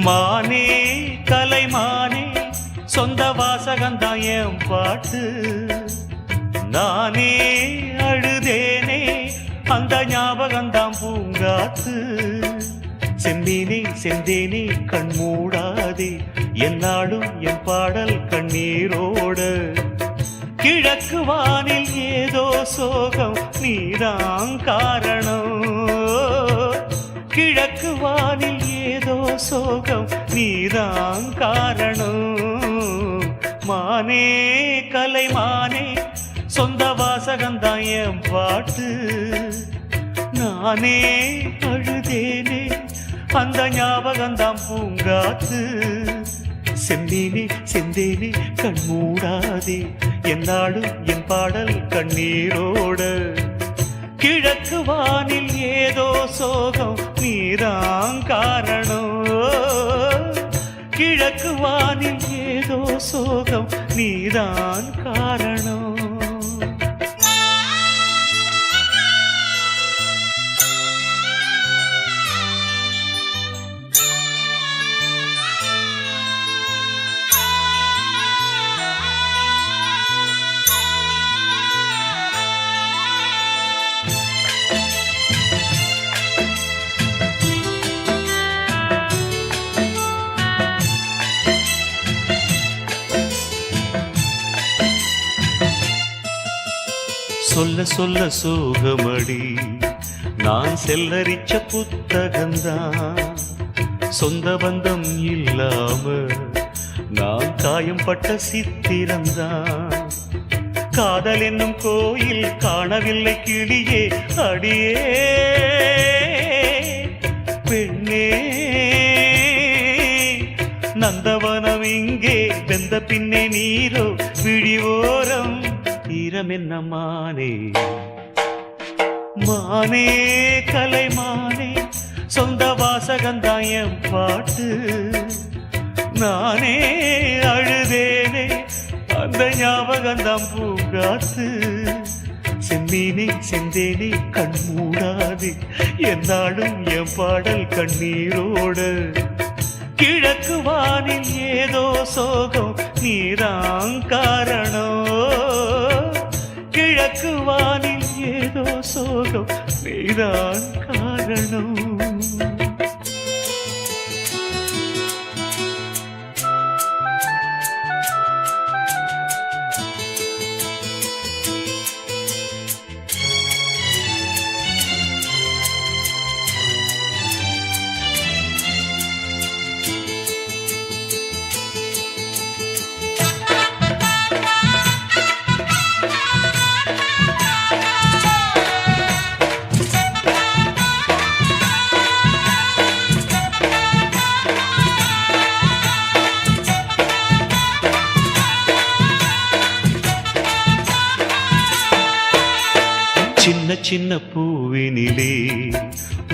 மானே கலைமானே சொந்த வாசகந்தான் என் பாட்டு. நானே அழுதேனே அந்த ஞாபகந்தான் பூங்காத்து. செம்மீனே செந்தேனே கண் மூடாதே என்னாலும் என் பாடல் கண்ணீரோட. கிழக்கு வானில் ஏதோ சோகம் நீதான் காரணம். கிழக்கு வானில் ஏதோ சோகம் நீதான் காரணம். மானே கலைமானே சொந்த வாசகந்தான் என் பாட்டு. நானே அழுதேனே அந்த ஞாபகந்தான் பூங்காத்து. செந்தேனே செந்தேனே கண் மூடாதே என்னாலும் என் பாடல் கண்ணீரோட. கிழக்கு வானில் ஏதோ சோகம் நீதான் காரணம். கிழக்கு வானில் ஏதோ சோகம் நீதான் காரணம். சொல்ல சொல்ல சோகமடி நான் செல்லரிச்ச புத்தகந்தான். சொந்த பந்தம் இல்லாம நான் காயம் பட்ட சித்திரம்தான். காதல் என்னும் கோயில் காணவில்லை கிளியே அடியே பெண்ணே. நந்தவனம் இங்கே வெந்த பின்னே நீரோ விழிவோரம் ஈரம் என்ன மானே. மானே கலைமானே சொந்த வாசகந்தான் என் பாட்டு. நானே அழுதேனே அந்த ஞாபகந்தான் பூங்காத்து. செம்மீனே செந்தேனே கண் மூடாதே என்னாலும் என் பாடல் கண்ணீரோட. கிழக்கு வானில் ஏதோ சோகம் நீதான் காரணம். கிழக்கு வானில் ஏதோ சோகம் நீதான் காரணம். சின்ன சின்ன பூவினிலே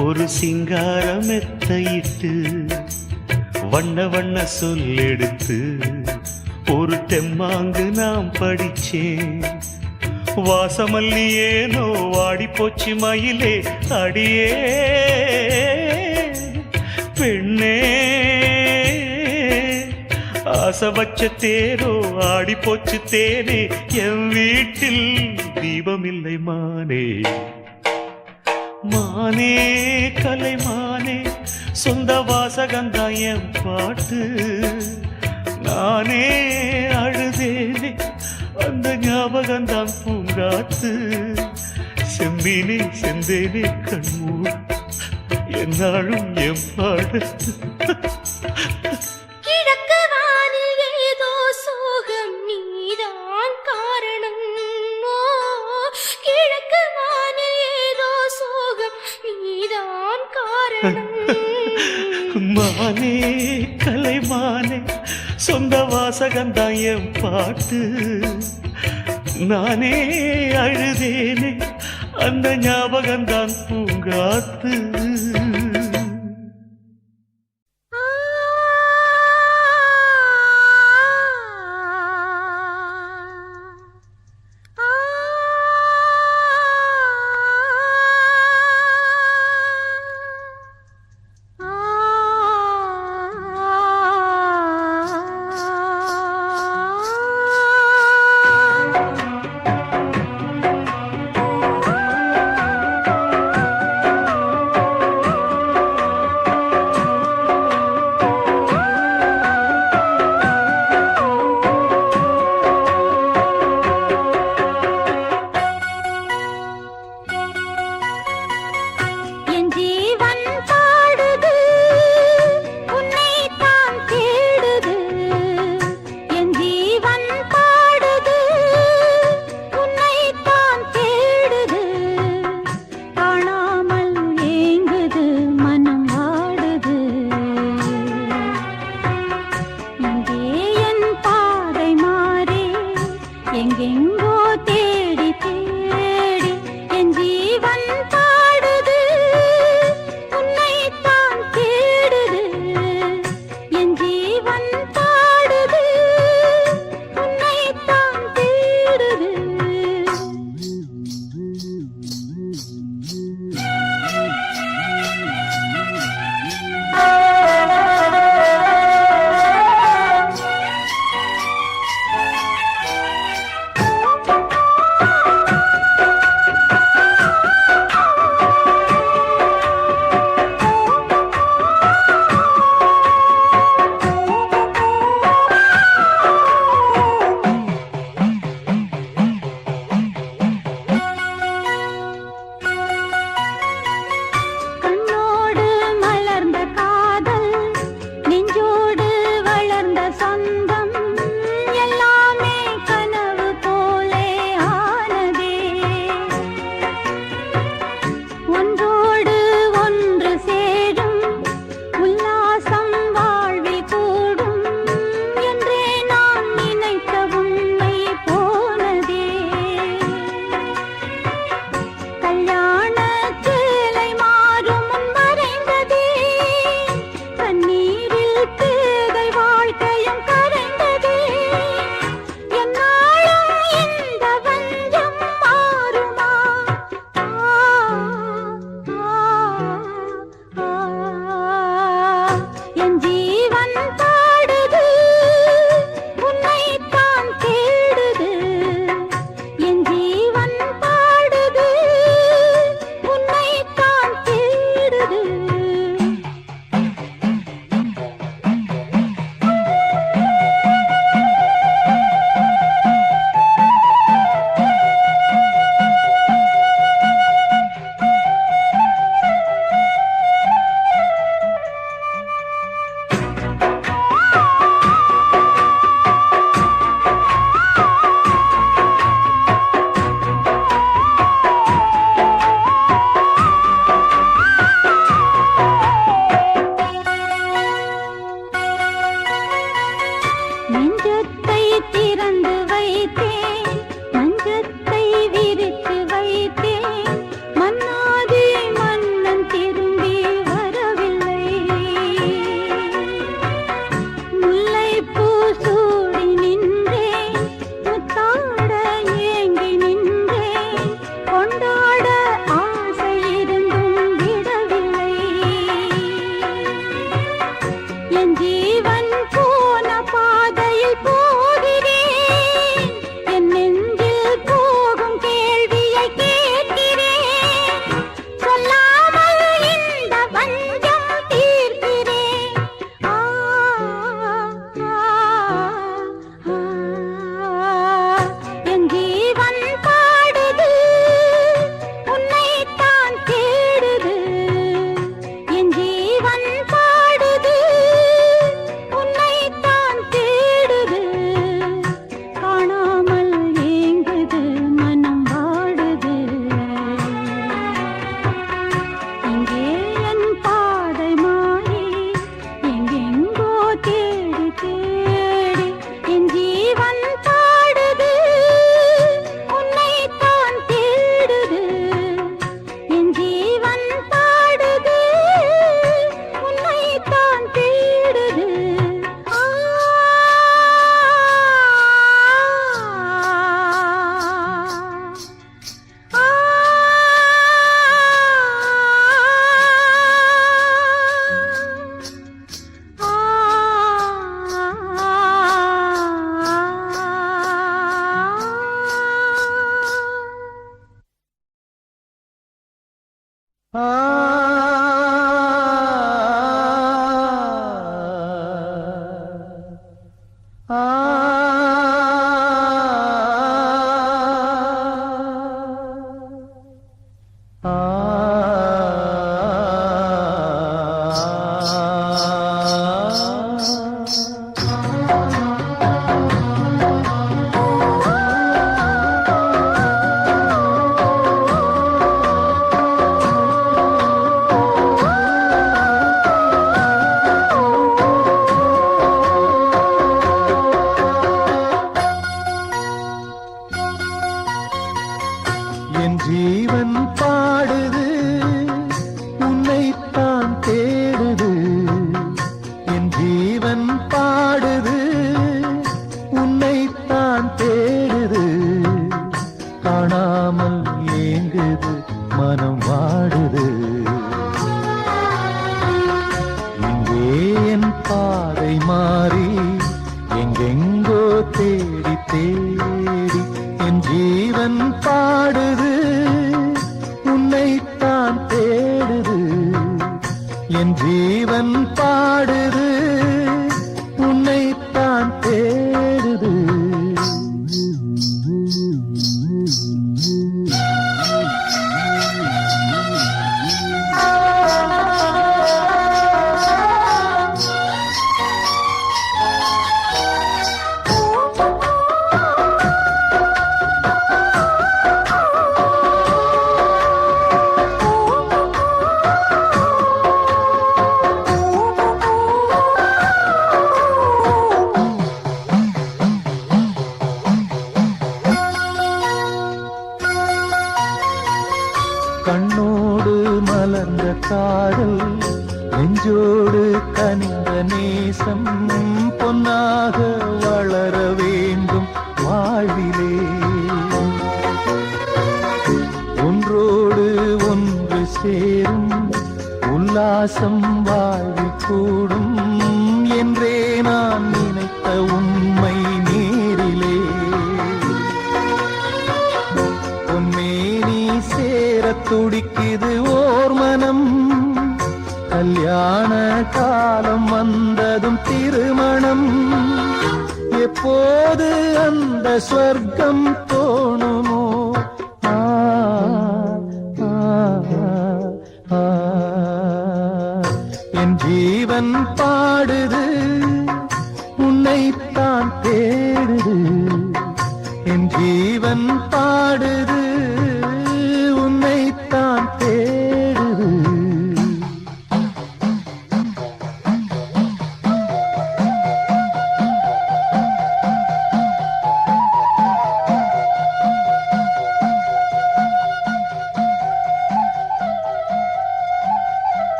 ஒரு சிங்கார மெத்தையிட்டு வண்ண வண்ண சொல்லெடுத்து ஒரு தெம்மாங்கு நாம் படிச்சேன். வாசமல்லி ஏனோ வாடி போச்சு மயிலே அடியே பெண்ணே. ஆசை வச்ச தேரோ ஆடி போச்சு தேனே என் வீட்டில் தீபமில்லை மானே. மானே கலைமானே சொந்த வாசகந்தான் என் பாட்டு. நானே அழுதேனே அந்த ஞாபகந்தான் பூங்காத்து. செம்மீனே செந்தேனே கண்மூட என்னாலும் என் பாடு. மானே கலைமானே சொந்த வாசகந்தான் என் பாட்டு. நானே அழுதேனே அந்த ஞாபகந்தான் பூங்காத்து. பொன்னாக வளர வேண்டும் வாழ்விலே. ஒன்றோடு ஒன்று சேரும் உல்லாசம் வாழ்வில் கூடும் என்றே நான் நினைத்த உண்மை நேரிலே. பொன்மேனி சேரத் துடிக்குது ஓர் மனம், கல்யாண காலம் வந்ததும் திருமணம். எப்போது அந்த ஸ்வர்க்கம் தோணுமோ? என் ஜீவன் பாடுது உன்னைத்தான் தேடுது. என் ஜீவன் பாடுது உன்னைத்தான் தேடுது.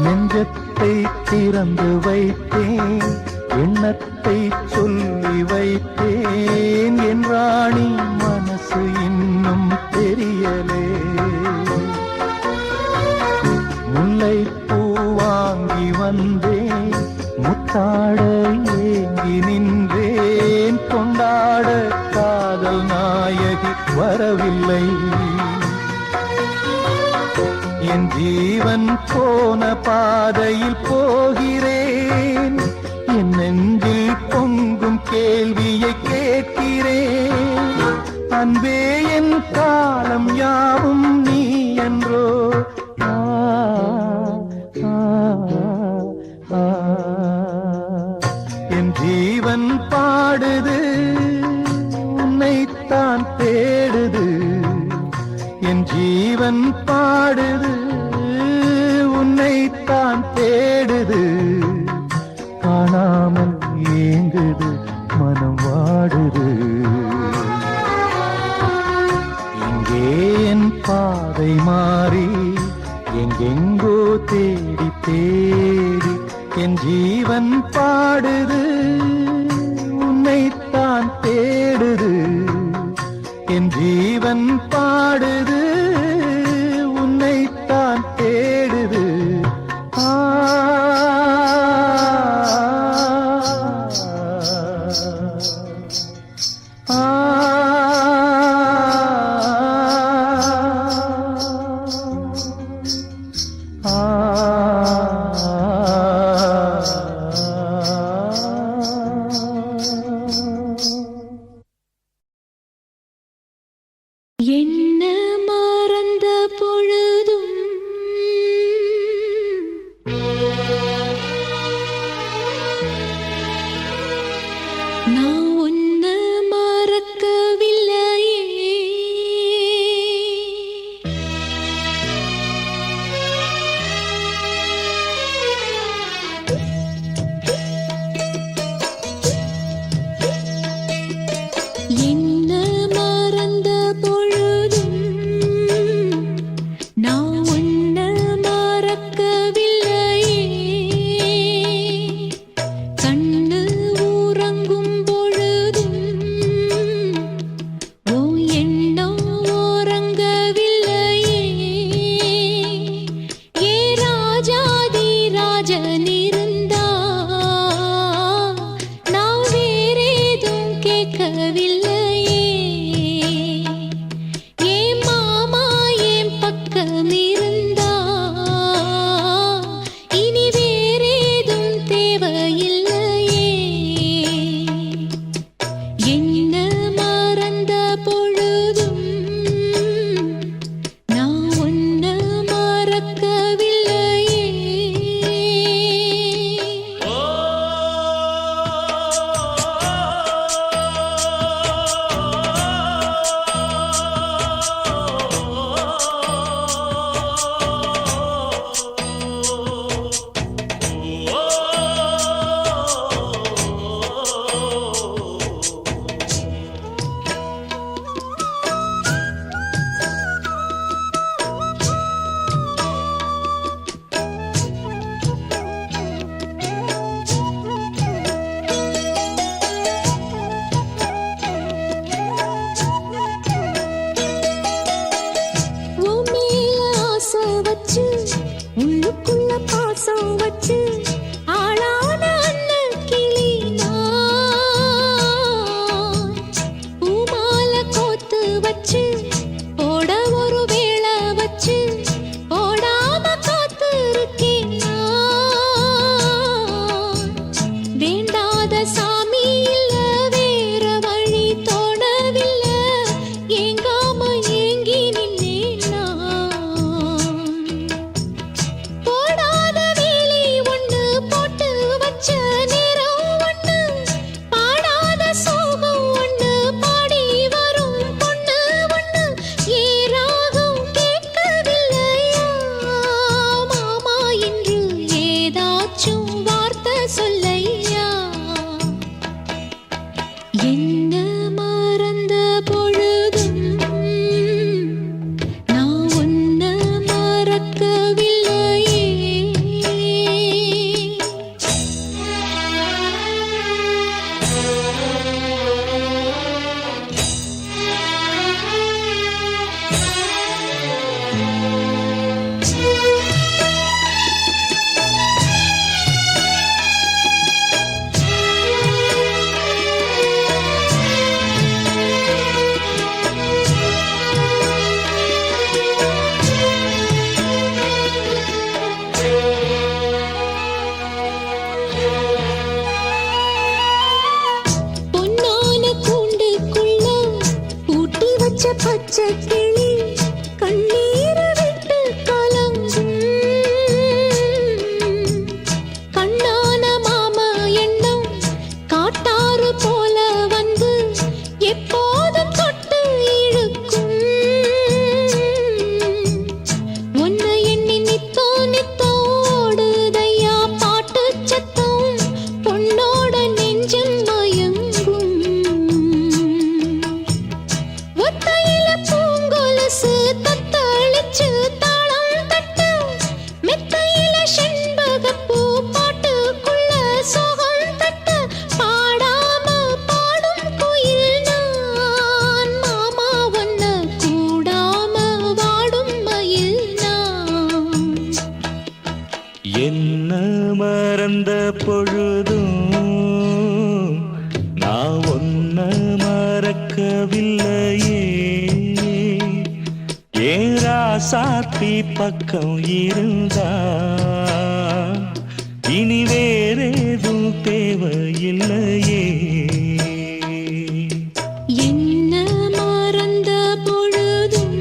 நெஞ்சத்தை திறந்து வைத்தேன், எண்ணத்தை சொல்லி வைத்தேன். என் ராணி மனசு இன்னும் தெரியலே. முல்லைப்பூ வாங்கி வந்தேன், முத்தாட ஏங்கி நின்றேன். கொண்டாட காதல் நாயகி வரவில்லை. என் ஜீவன் போன பாதையில் போகிறேன். என் நெஞ்சில் பொங்கும் கேள்வியை கேட்கிறேன். அன்பே என் காலம் யாவும் நீ என்றோ. என் ஜீவன் பாடுது உன்னைத்தான் தேடுது. என் ஜீவன் பாடுது உன்னைத்தான் தேடுது. காணாமல் ஏங்குது மனம் வாடுது. இங்கே என் பாதை மாறி எங்கெங்கோ தேடி தேடி என் ஜீவன் பாடுது உன்னைத்தான் தேடுது. என் ஜீவன் பாடுது உன்னைத்தான் தேடுது. என்ன மறந்த பொழுதும் நான் உன்ன மறக்கவில்லையே. பச்சை கிளி கண்ணீர் விட்டு கலங்கும் கண்ணான மாமா எண்ணம் காட்டாறு போல வந்து எப்போதும் தொட்டு இழுக்கும் உன்னை எண்ணி நித்தோ நித்தோ ஓடுதையா பாட்டு சத்தம் பொன்னோட நெஞ்சம் மயங்கும் ஒத்தையில பூங்கொலுசு தத்தளிச்சு தாளம் தட்ட மெத்தையில செண்பகப்பூ பாட்டுக்குள்ள சோகம் தட்ட பாடாம பாடும் குயில் நான் மாமா ஒன்ன கூடாம வாடும் மயில் நான் என்ன மறந்த பொழுதும் நான் ஒன்ன மறக்கவில்லையே ஏராசாத்தி பக்கம் இருந்தா இனி வேறேதும் தேவையில்லையே என்ன மறந்த பொழுதும்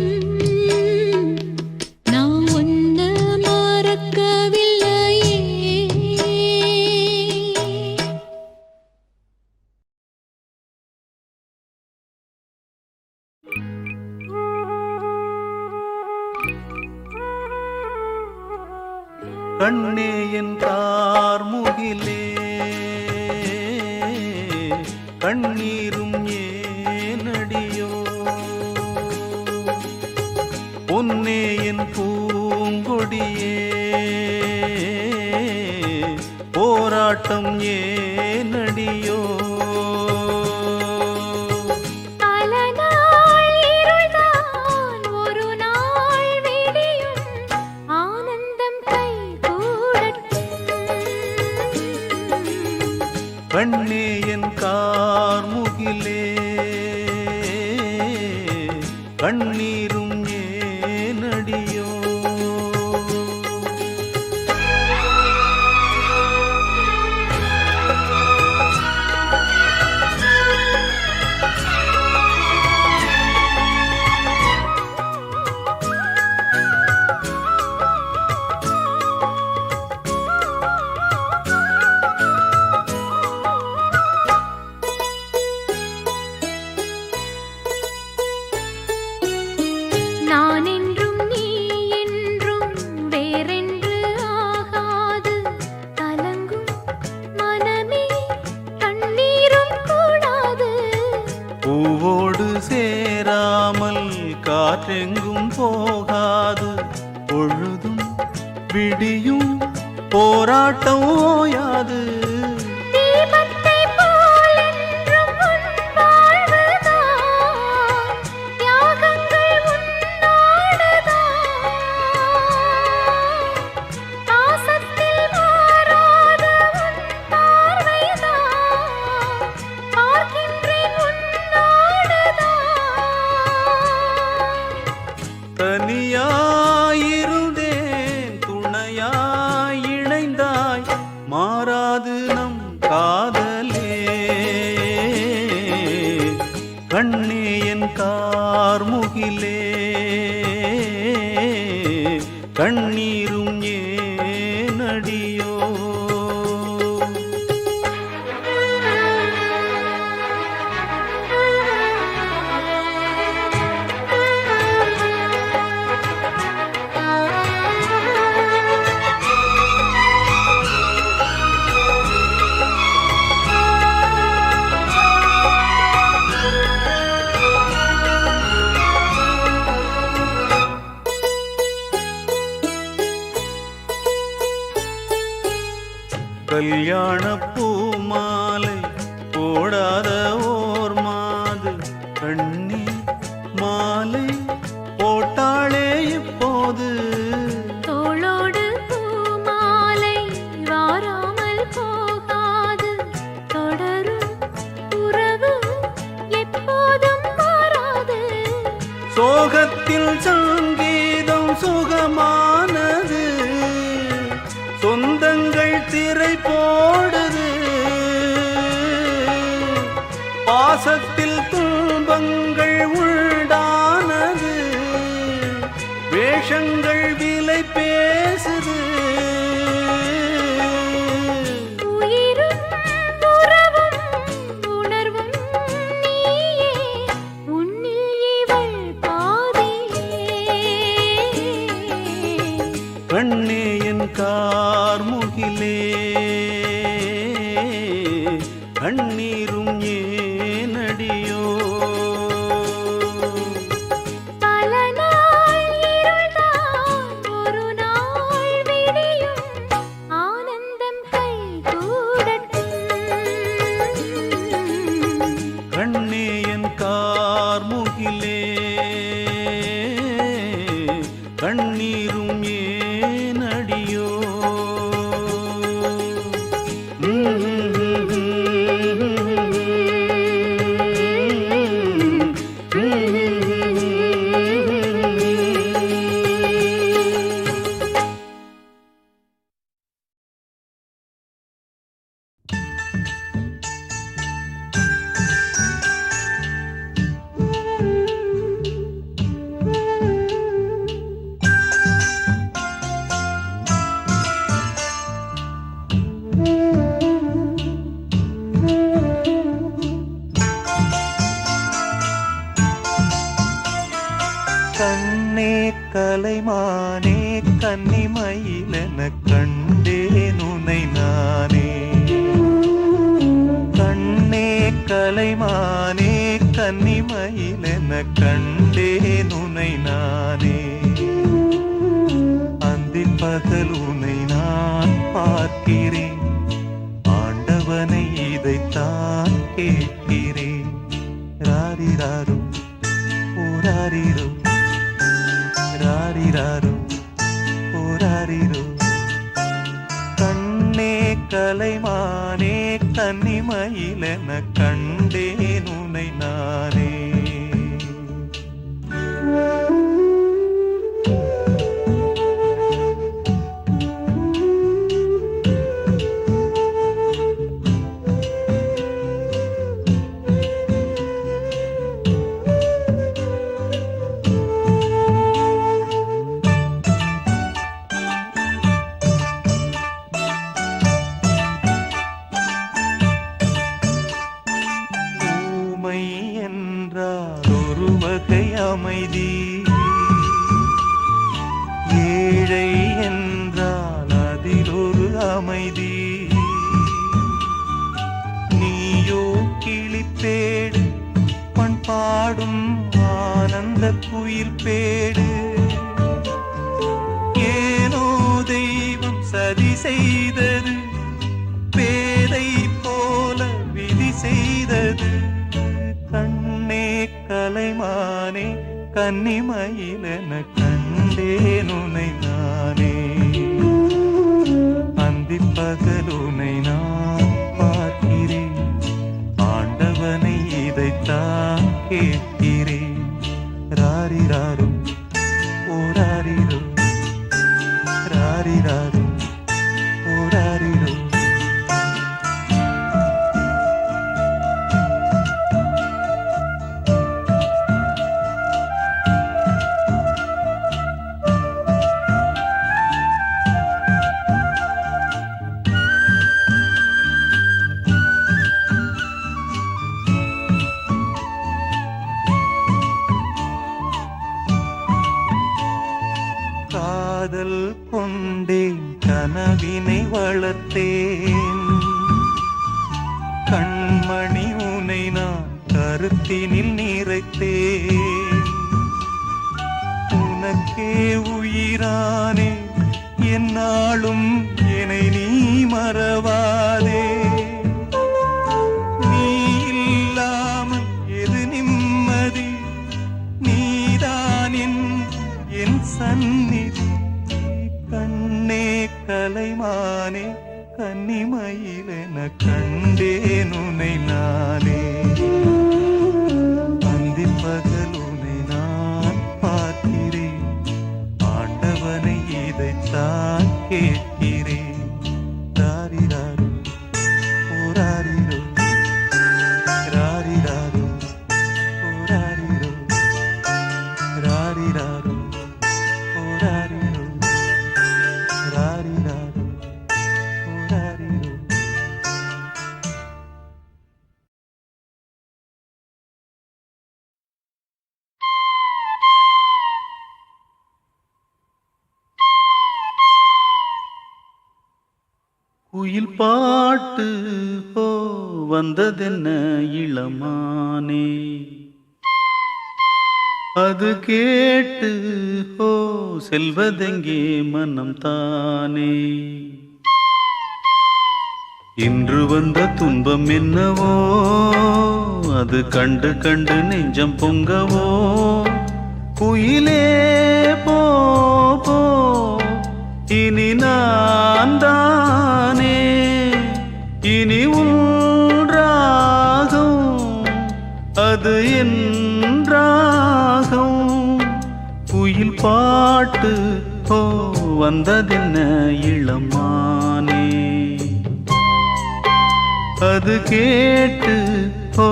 நான் ஒன்ன மறக்கவில்லையே கண்ணே என் கார்முகிலே கண்ணீரும் ஏனடியோ பொன்னே என் பூங்கொடியே போராட்டம் ஏனடியோ பல நாள் இருள்தான் ஒரு நாள் விடியும் ஆனந்தம் கைகூடட்டும் கண்ணே என் கார்முகிலே கண்ணீரும் ஏனடியோ நான் என்றும் நீ என்றும் வேறென்று ஆகாது கலங்கும் மனமே கண்ணீரும் கூடாது பூவோடு சேராமல் காற்றெங்கும் போகாது பொழுதும் விடியும் போராட்டம் ஓயாது தீபத்தை போல் என்றும் உன் வாழ்வுதான் தியாகங்கள் உன்னோடுதான் பாசத்தில் மாறாத உன் பார்வைதான் பார்க்கின்றேன் உன்னோடுதான் தனியாயிருந்தேன் துணையாய் இணைந்தாய் மாறாது நம் காதலே கண்ணே என் கார்முகிலே கண்ணீரும் ஏனடியோ கல்யாண பூமாலை போடாத ஓர் மாது கண்ணி மாலை போட்டாளே இப்போது தோளோடு பூமாலை வாராமல் போகாது தொடரும் உறவு எப்போதும் மாறாது சோகத்தில் சங்கீதம் சுகமானது சொந்தங்கள் திரை போடுது பாசத்தில் துன்பங்கள் உண்டானது கார்முகிலே கண்ணீரும் ஏனடியோ பல நாள் இருள்தான் ஒரு நாள் விடியும் ஆனந்தம் கைகூடட்டும் கண்ணே என் கார்முகிலே கண்ணீரும் ஏனடியோ கண்ணே கலைமானே கன்னிமயிலென கண்டேன் உனை நானே கண்ணே கலைமானே கன்னிமயிலென கண்டேன் உனை நானே அந்தின் பகல் உனை நான் பார்க்கிறேன் ஆண்டவனை இதைத்தான் கேட்கிறேன் ராரிராரு ஓராரிரோ ராரிராரு ஓராரிரோ கண்ணே கலைமானே கன்னிமயிலென கண்டேன் உனை நானே ஊமை என்றால் ஒரு வகை அமைதி ஏழை என்றால் அதில் ஒரு அமைதி நீயோ கிளிப்பேடு பண்பாடும் ஆனந்த குயில் பேடு ஏனோ தெய்வம் சதி செய்தது பேதை போல விதி செய்தது கண்ணே கலைமானே கன்னிமயிலென கண்டேன் உனை நானே அந்திப் பகல் உனை நான் பார்க்கிறேன் ஆண்டவனை இதைத்தான் கேட்கிறேன் ராரிராரு ஓராரிரோ ராரிராரு ஓராரிரோ காதல் கொண்டேன் கனவினை வளர்த்தேன் கண்மணி உனை நான் கருத்தினில் நிறைத்தேன் உனக்கே உயிரானே என்னாலும் என்னை நீ மறவாதே நீ இல்லாமல் எது நிம்மதி நீதான் என் சந்நிதி கண்ணே கலைமானே கன்னிமயிலென கண்டேன் உனை நானே அந்திப் பகல் உனை நான் பார்க்கிறேன் ஆண்டவனை இதைத்தான் கேட்கிறேன் ராரிராரு ஓராரிரோ ராரிராரு ஓராரிரோ ராரிராரு ஓராரிரோ ராரிராரு ஓராரிரோ குயில் பாட்டு ஓ வந்ததென்ன இளமானே, அது கேட்டு ஓ செல்வதெங்கே மனம் தானே. இன்று வந்த துன்பம் என்னவோ, அது கண்டு கண்டு நெஞ்சம் பொங்கவோ. குயிலே போ போ, இனி நான் தானே, இனி உன் ராகம், அது என் ராகம். குயில் பாட்டு ஓ வந்ததென்ன இளமானே, அது கேட்டு ஓ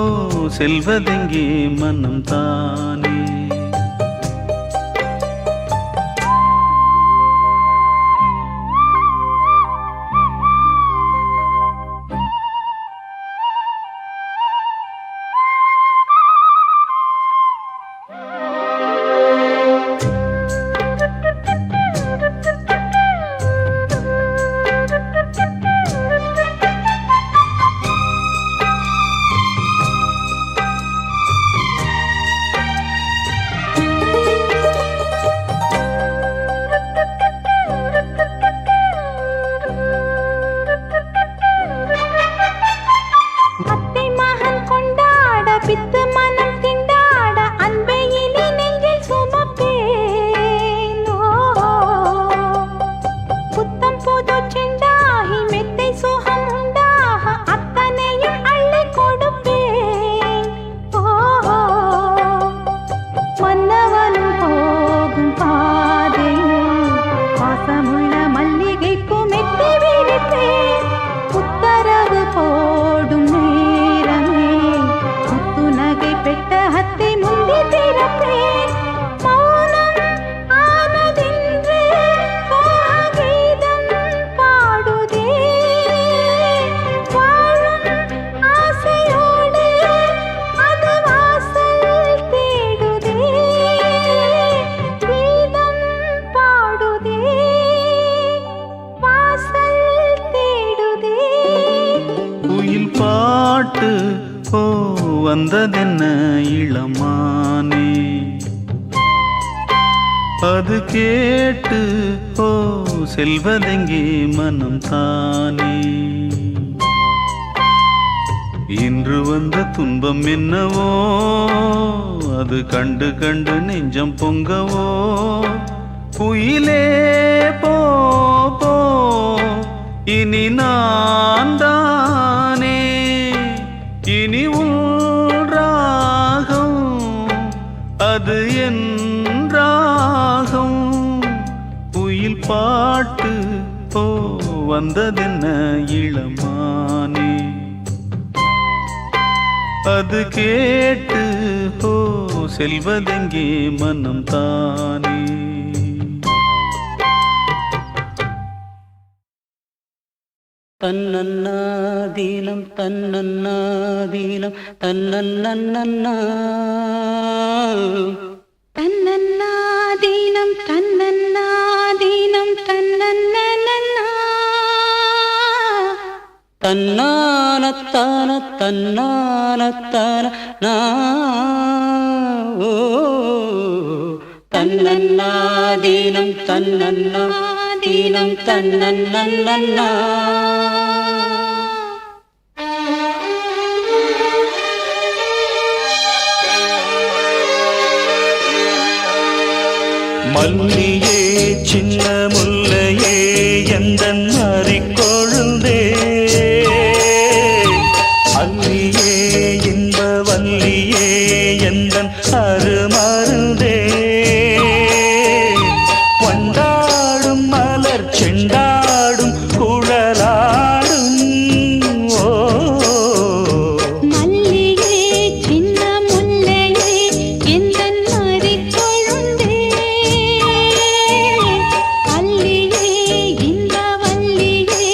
செல்வதெங்கே மனம் தானே. பாட்டு ஓ வந்ததென்ன இளமானே, அது கேட்டு ஓ செல்வதெங்கே மனம் தானே. இன்று வந்த துன்பம் என்னவோ, அது கண்டு கண்டு நெஞ்சம் பொங்கவோ. குயிலே போ போ, இனி நான் தானே, இனி உன் ராகம், அது என் ராகம். குயில் பாட்டு ஓ வந்ததென்ன இளமானே, அது கேட்டு ஓ செல்வதெங்கே மனம் தானே. தன்னன்னாதீனம் தன்னன்னாதீனம் தன்னன்னன்னா, தன்னன்னாதீனம் தன்னன்னாதீனம் தன்னன்னன்னா, தன்னானத்தான தன்னானத்தான நா, ஓ தன்னன்னாதீனம் தன்னன்னாதீனம் தன்னன்னன்னா. மல்லியே சின்ன முல்லையே எந்தன் அறிக்கொழுந்தே, அல்லியே இன்ப வல்லியே எந்தன் அருமருந்தே. வண்டாடும் மலர் செண்டாடும் குழலாடும் ஓ, மல்லியே சின்ன முல்லையே எந்தன் அறிக்கொழுந்தே, அல்லியே இன்ப வல்லியே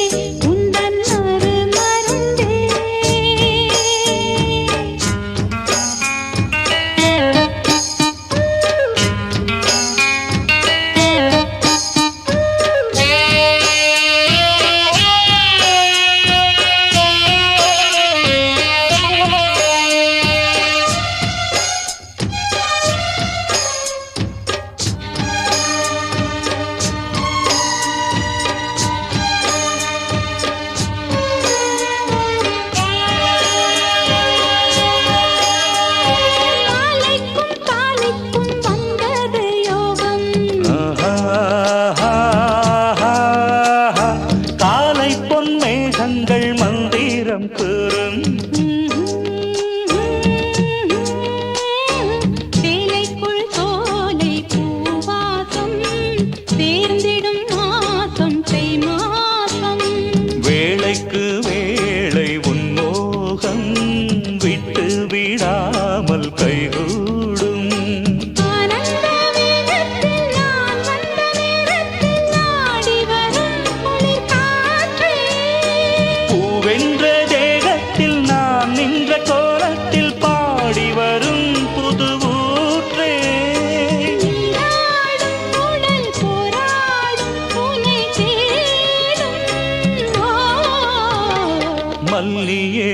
மல்லியே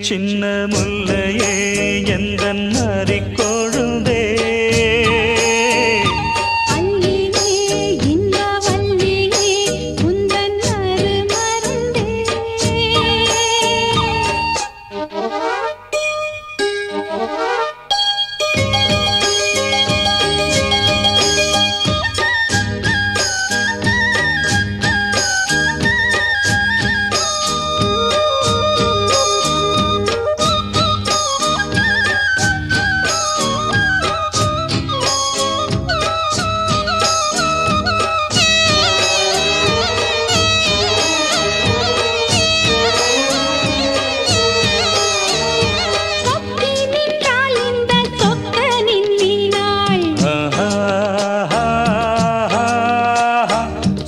சின்ன முல்லையே எந்தன் நரிக்கொழுந்தே அல்லியே இன்ப வல்லியே உந்தன் அருமருந்தே சொக்கி நின்றால் இந்த சொக்கனின் வீணாள்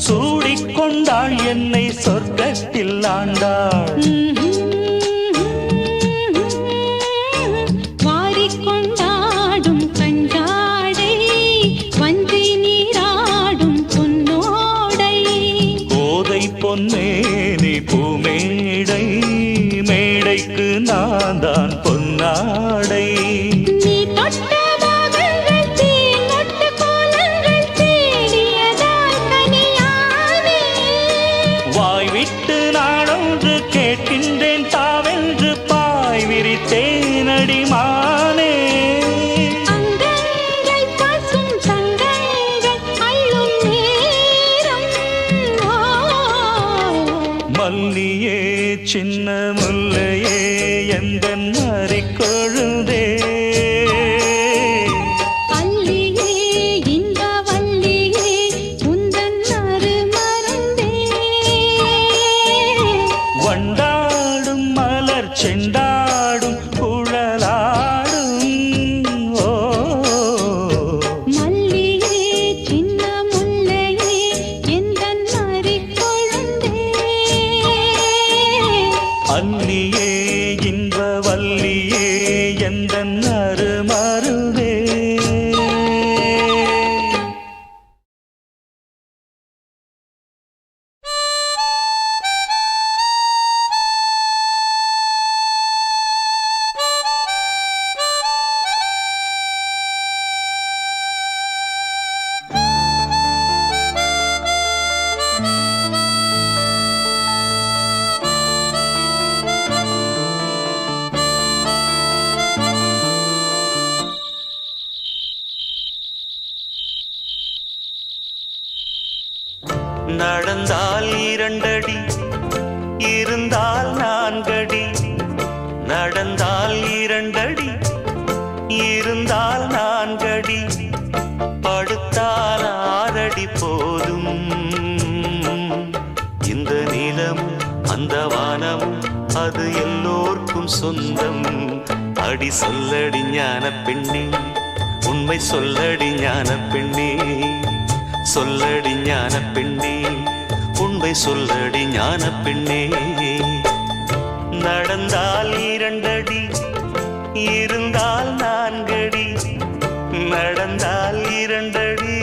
சூடிக்கொண்டாள் என்னை சொர்க்கத்தில் ஆண்டாள் வாரிக்கொண்டாடும் கஞ்சாடை வஞ்சி நீராடும் பொன்னோடை கோதை பொன்னேனி பூமேடை மேடைக்கு நான் தான் பொன்னாடை நீ தொட்ட பாகங்கள் தேனொட்டு கோலங்கள் தேடியதால் கனியானே வாய் விட்டு நாடொன்று கேட்கின்றேன் தாவென்று பாய் விரித்தேனடி மானே அங்கங்கள் பசும் தங்கங்கள் அள்ளும் நேரம் மல்லியே சின்ன முல்லையே எந்தன் நரிக்கொழுந்தே அல்லியே இன்ப வல்லியே உந்தன் அருமருந்தே வண்டாடும் மலர் செண்டாடும் குழலாடும் ஓ மல்லியே சின்ன முல்லையே எந்தன் நரிக்கொழுந்தே அல்லியே இன்ப வல்லியே எந்தன் அருமருதே நடந்தால் 2 அடி இருந்தால் 4 அடி நடந்தால் 2 அடி இருந்தால் 4 அடி படுத்தால் 6 அடி போதும் இந்த நிலமும் அந்த வானமும் அது எல்லோர்க்கும் சொந்தம் அடி சொல்லடி ஞான பெண்ணே உண்மை சொல்லடி ஞான பெண்ணே சொல்லடி ஞான பெண்ணே உண்மை சொல்லடி ஞான பெண்ணே நடந்தால் 2 அடி இருந்தால் 4 அடி நடந்தால் 2 அடி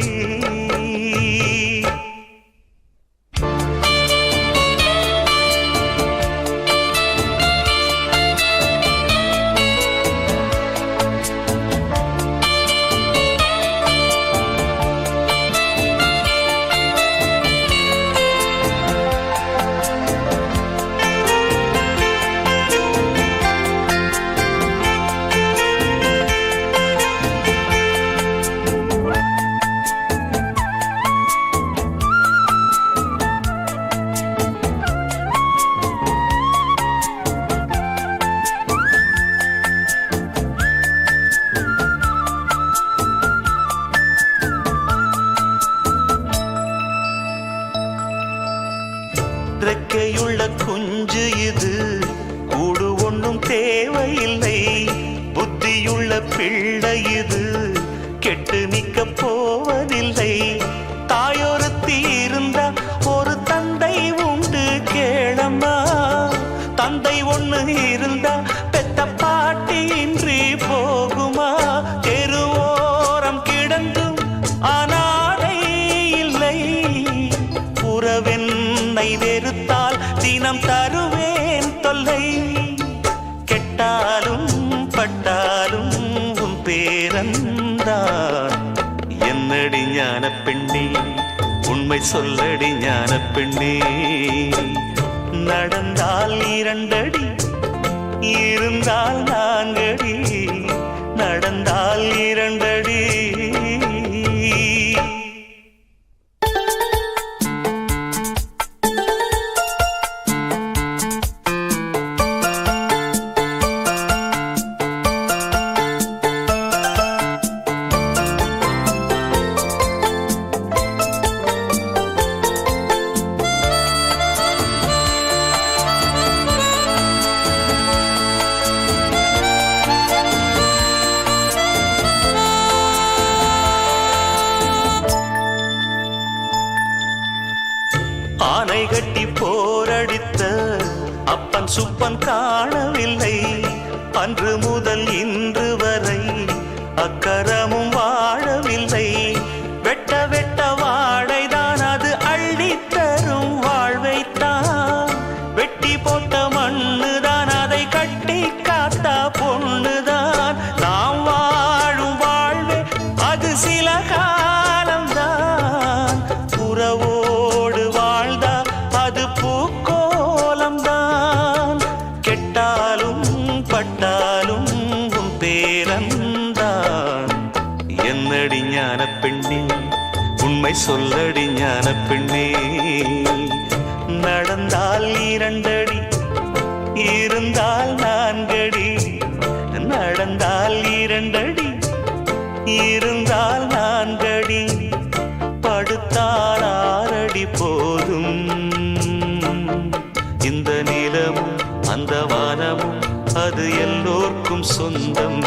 ரெக்கையுள்ள குஞ்சு இது கூடு ஒன்றும் தேவையில்லை புத்தியுள்ள பிள்ளை இது கெட்டு நிக்க போவதில்லை தாயொருத்தி இருந்தா ஒரு தந்தை உண்டு கேளம்மா தந்தை ஒண்ணு இருந்தா பெத்த பாட்டி இன்றி போகுமா தெருவோரம் கிடந்தும் அனாதை இல்லை உறவென்னை வெறுத்தால் தினம் தருவேன் தொல்லை ஞான பெண்ணே உண்மை சொல்லடி ஞான பெண்ணே நடந்தால் 2 அடி இருந்தால் 4 அடி நடந்தால் 2 அடி ஆனை கட்டி போரடித்த அப்பன் சுப்பன் காணவில்லை அன்று முதல் இன்று வரை அக்கரமும் வாழவில்லை வெட்ட வெட்ட வாழைதான் அது அள்ளித்தரும் வாழ்வைத்தான் வெட்டி போட்ட மண்ணுதான் அதை கட்டி காத்தா பொண்ணுதான் நாம் வாழும் வாழ்வே அது சில காலம்தான் உறவோடு வாழ்ந்தா அது பூக்கோலம்தான் கெட்டாலும் பட்டாலும் உன் பேரன்தான் என்னடி ஞான பெண்ணே உண்மை சொல்லடி ஞான பெண்ணே நடந்தால் 2 அடி இருந்தால் 4 அடி நடந்தால் 2 அடி இருந்தால் 4 அடி படுத்தால் 6 அடி போதும் இந்த நிலமும் அந்த வானமும் அது எல்லோர்க்கும் சொந்தம்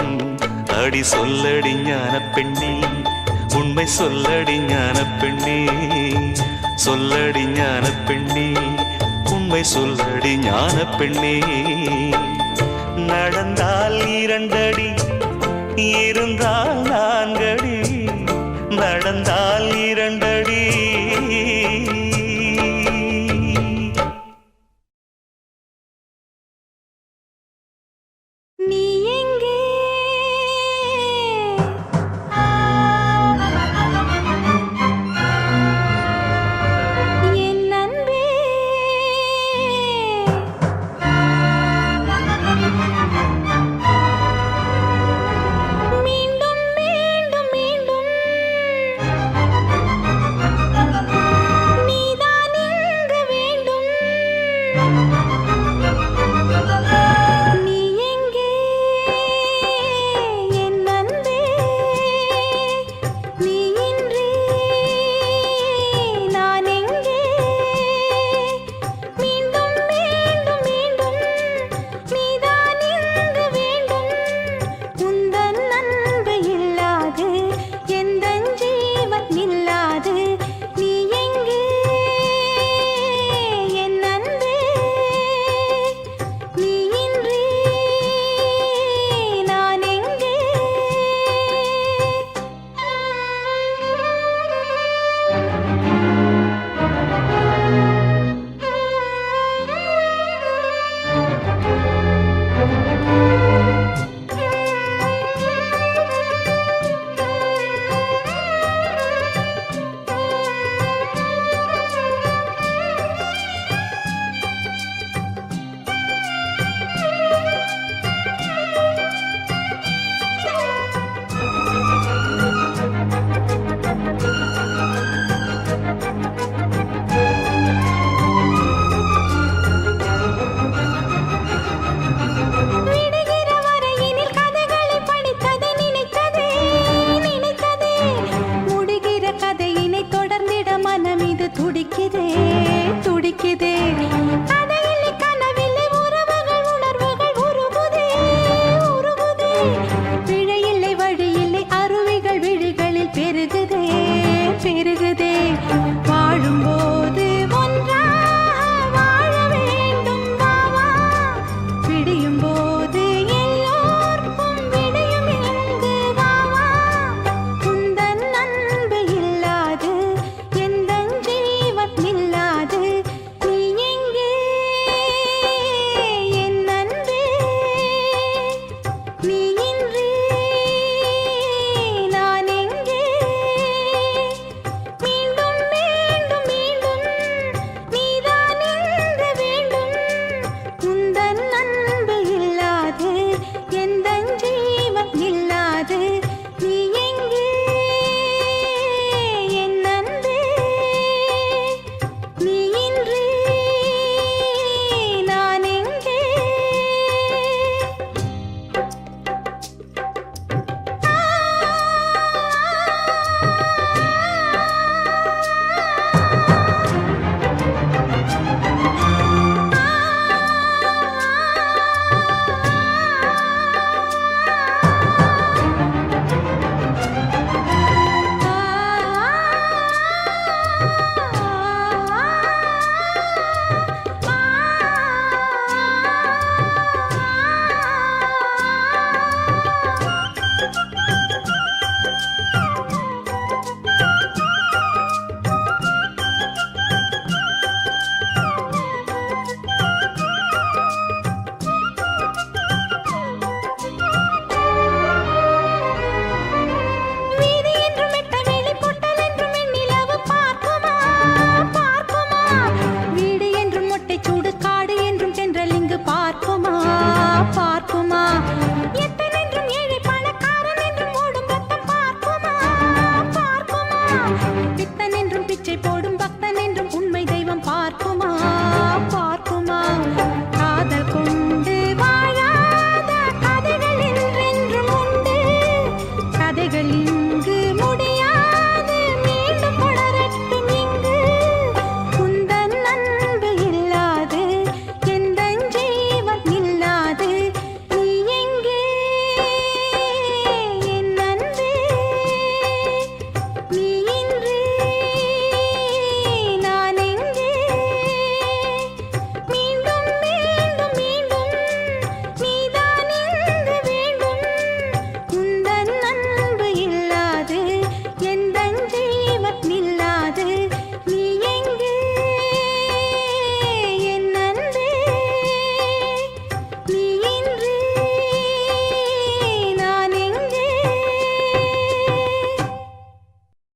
அடி சொல்லடி ஞான பெண்ணே உண்மை சொல்லடி ஞான பெண்ணே சொல்லடி ஞான பெண்ணே உண்மை சொல்லடி ஞான பெண்ணே நடந்தால் 2 அடி இருந்தால் 4 அடி நடந்தால் 2 அடி நீ எங்கே என் அன்பே மீண்டும் மீண்டும் மீண்டும் நீதான் இங்கு வேண்டும்